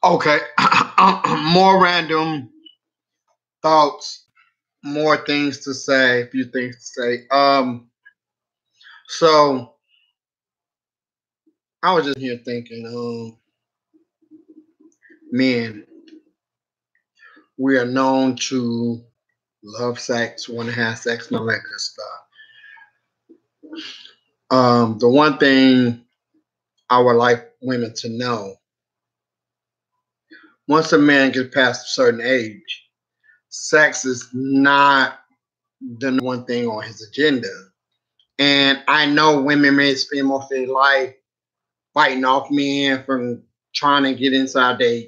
Okay. More random thoughts, more things to say, a few things to say. So I was just here thinking, men, we are known to love sex, want to have sex, and all that good stuff. The one thing I would like women to know, once a man gets past a certain age, sex is not the number one thing on his agenda. And I know women may spend most of their life fighting off men from trying to get inside their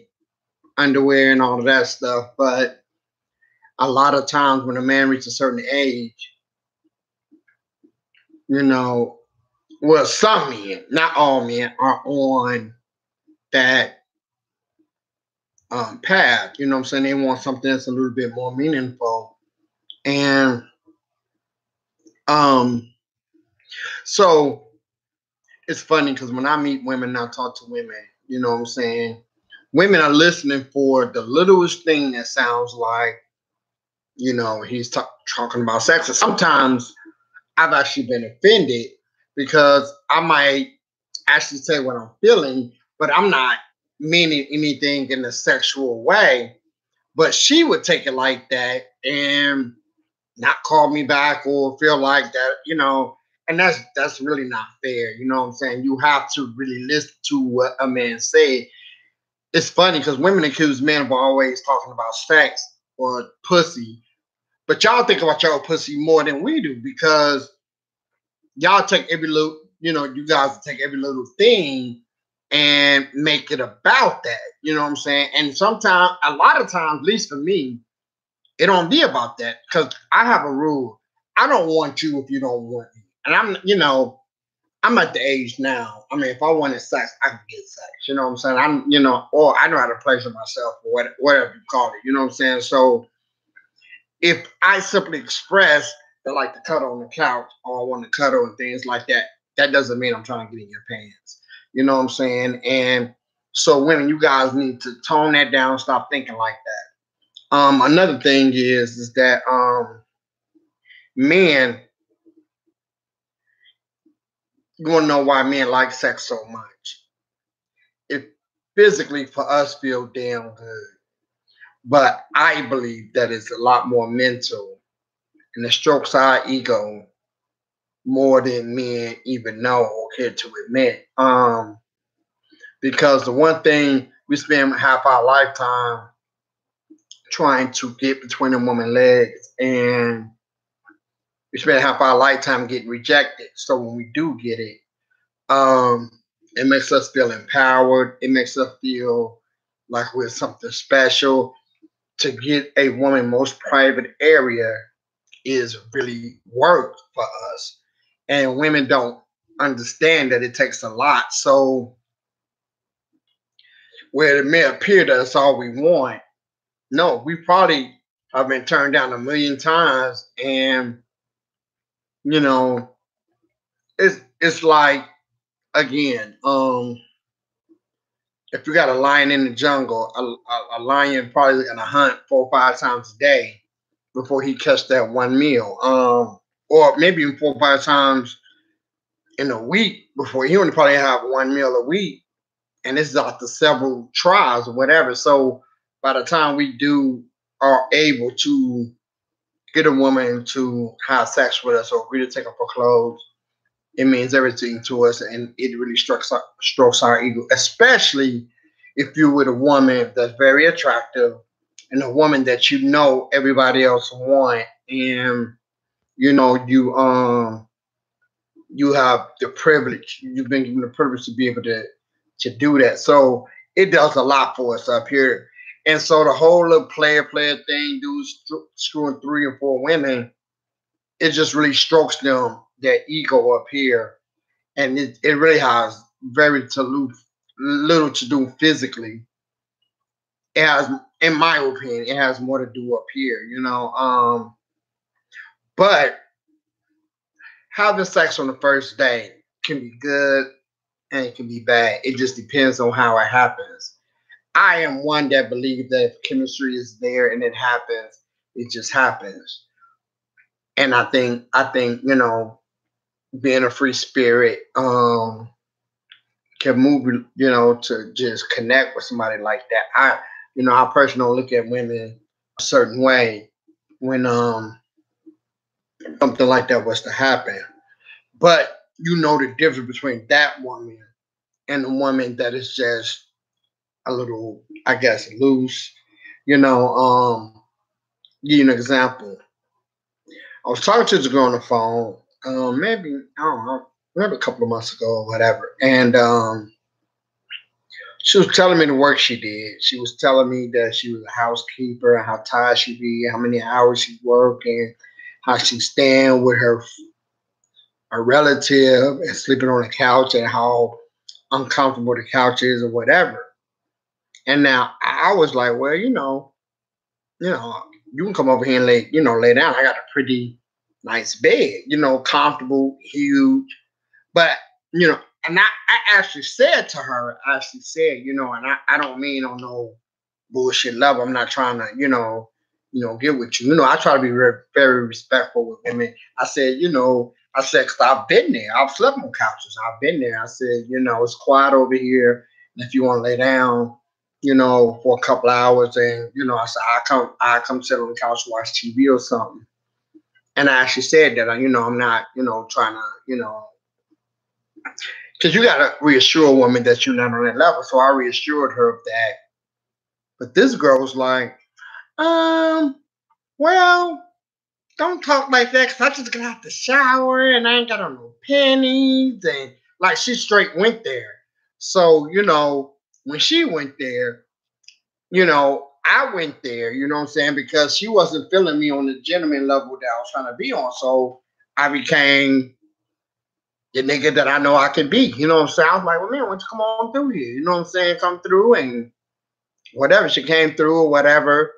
underwear and all of that stuff. But a lot of times when a man reaches a certain age, you know, well, some men, not all men, are on that path. You know what I'm saying? They want something that's a little bit more meaningful. And um, so it's funny because when I meet women, I talk to women, you know what I'm saying? Women are listening for the littlest thing that sounds like, he's talking about sex. And sometimes I've actually been offended because I might actually say what I'm feeling, but I'm not meaning anything in a sexual way. But she would take it like that and not call me back or feel like that, and that's really not fair. You know what I'm saying? You have to really listen to what a man said. It's funny because women accuse men of always talking about sex or pussy, but y'all think about y'all pussy more than we do because y'all take every little, you guys take every little thing and make it about that. You know what I'm saying? And sometimes, a lot of times, at least for me, it don't be about that because I have a rule. I don't want you if you don't want me. And I'm at the age now. I mean, if I wanted sex, I can get sex. You know what I'm saying? Or I know how to pleasure myself or whatever you call it. You know what I'm saying? So if I simply express that I like to cuddle on the couch or I want to cuddle and things like that, that doesn't mean I'm trying to get in your pants. You know what I'm saying? And so women, you guys need to tone that down, stop thinking like that. Another thing is that men, you want to know why men like sex so much. It physically for us feel damn good, but I believe that it's a lot more mental and it strokes our ego more than men even know or care to admit. Because the one thing we spend half our lifetime trying to get between a woman's legs, and we spend half our lifetime getting rejected. So when we do get it, um, it makes us feel empowered. It makes us feel like we're something special. To get a woman most private area is really work for us. And women don't understand that it takes a lot. So where it may appear that it's all we want, no, we probably have been turned down a million times. And, you know, it's like again, if you got a lion in the jungle, a lion probably gonna hunt 4 or 5 times a day before he catch that one meal. Or maybe even 4 or 5 times in a week before he only probably have one meal a week. And this is after several tries or whatever. So by the time we do are able to get a woman to have sex with us or agree to take off her clothes, it means everything to us, and it really strokes our ego, especially if you're with a woman that's very attractive and a woman that everybody else want, and you have the privilege. You've been given the privilege to be able to do that. So it does a lot for us up here. And so the whole little player thing, dudes screwing 3 or 4 women, it just really strokes their ego up here, and it really has very little to do physically. It has, in my opinion, it has more to do up here, But having sex on the first day can be good and it can be bad. It just depends on how it happens. I am one that believes that if chemistry is there and it happens, it just happens. And I think, being a free spirit, can move to just connect with somebody like that. I personally look at women a certain way when something like that was to happen. But you know the difference between that woman and the woman that is just a little, I guess, loose. You know, give you an example. I was talking to this girl on the phone, maybe I don't know, maybe a couple of months ago or whatever, and she was telling me the work she did. She was telling me that she was a housekeeper, how tired she be, how many hours she work, and how she stand with her relative and sleeping on the couch, and how uncomfortable the couch is or whatever. And now I was like, well, you know, you can come over here and lay down. I got a pretty nice bed, comfortable, huge. But, and I actually said to her, and I don't mean on no bullshit level. I'm not trying to, get with you. I try to be very, very respectful with women. I said, because I've been there. I've slept on couches. I've been there. I said, it's quiet over here. And if you want to lay down, for a couple hours, and I said I come sit on the couch, watch TV or something. And I actually said that, I'm not, trying to, because you got to reassure a woman that you're not on that level. So I reassured her of that. But this girl was like, um, well, don't talk like that because I just got out the shower and I ain't got on no panties. And like she straight went there. So, when she went there, I went there, you know what I'm saying? Because she wasn't feeling me on the gentleman level that I was trying to be on. So I became the nigga that I know I can be. You know what I'm saying? I was like, well, man, why don't you come on through here? You know what I'm saying? Come through and whatever. She came through or whatever.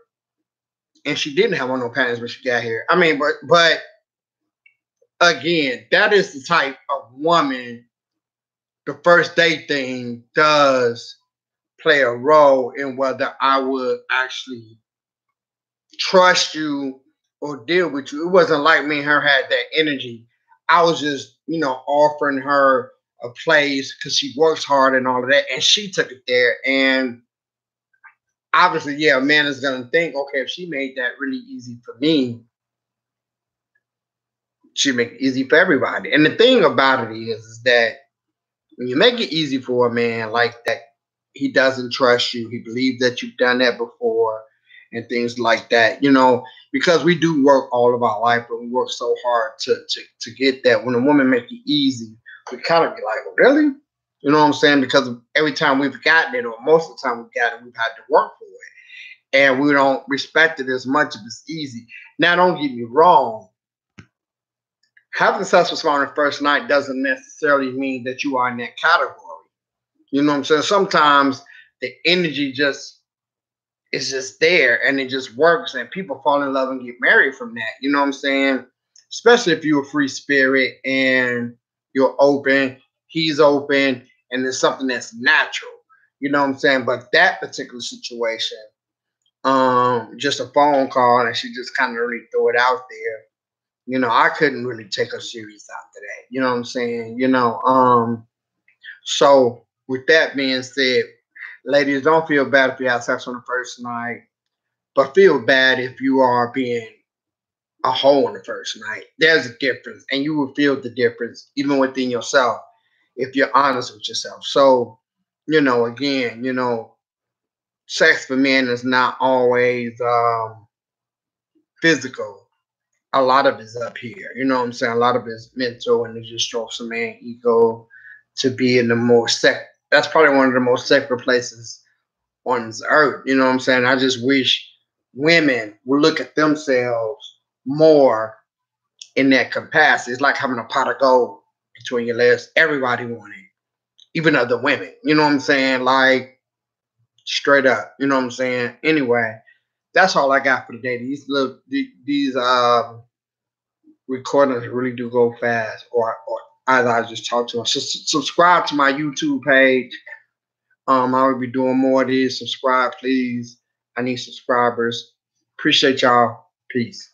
And she didn't have on no panties when she got here. I mean, but again, that is the type of woman the first date thing does play a role in whether I would actually trust you or deal with you. It wasn't like me and her had that energy. I was just, offering her a place because she works hard and all of that. And she took it there. And obviously, yeah, a man is going to think, okay, if she made that really easy for me, she make it easy for everybody. And the thing about it is that when you make it easy for a man like that, he doesn't trust you. He believes that you've done that before and things like that, because we do work all of our life, but we work so hard to get that. When a woman make it easy, we kind of be like, really? You know what I'm saying? Because every time we've gotten it, or most of the time we've gotten it, we've had to work for it. And we don't respect it as much if it's easy. Now, don't get me wrong. Having sex with someone on the first night doesn't necessarily mean that you are in that category. You know what I'm saying? Sometimes the energy just is just there and it just works and people fall in love and get married from that. You know what I'm saying? Especially if you're a free spirit and you're open, he's open, and it's something that's natural. You know what I'm saying? But that particular situation, just a phone call and she just kind of really threw it out there. I couldn't really take her serious after that. You know what I'm saying? So with that being said, ladies, don't feel bad if you have sex on the first night, but feel bad if you are being a hoe on the first night. There's a difference, and you will feel the difference even within yourself if you're honest with yourself. So, again, sex for men is not always physical. A lot of it's up here. You know what I'm saying? A lot of it's mental, and it just strokes a man's ego to be in the more That's probably one of the most sacred places on this earth. You know what I'm saying? I just wish women would look at themselves more in that capacity. It's like having a pot of gold between your legs. Everybody want it, even other women. You know what I'm saying? Like straight up. You know what I'm saying? Anyway, that's all I got for today. These recordings really do go fast, or as I just talked to them. So subscribe to my YouTube page. I will be doing more of these. Subscribe, please. I need subscribers. Appreciate y'all. Peace.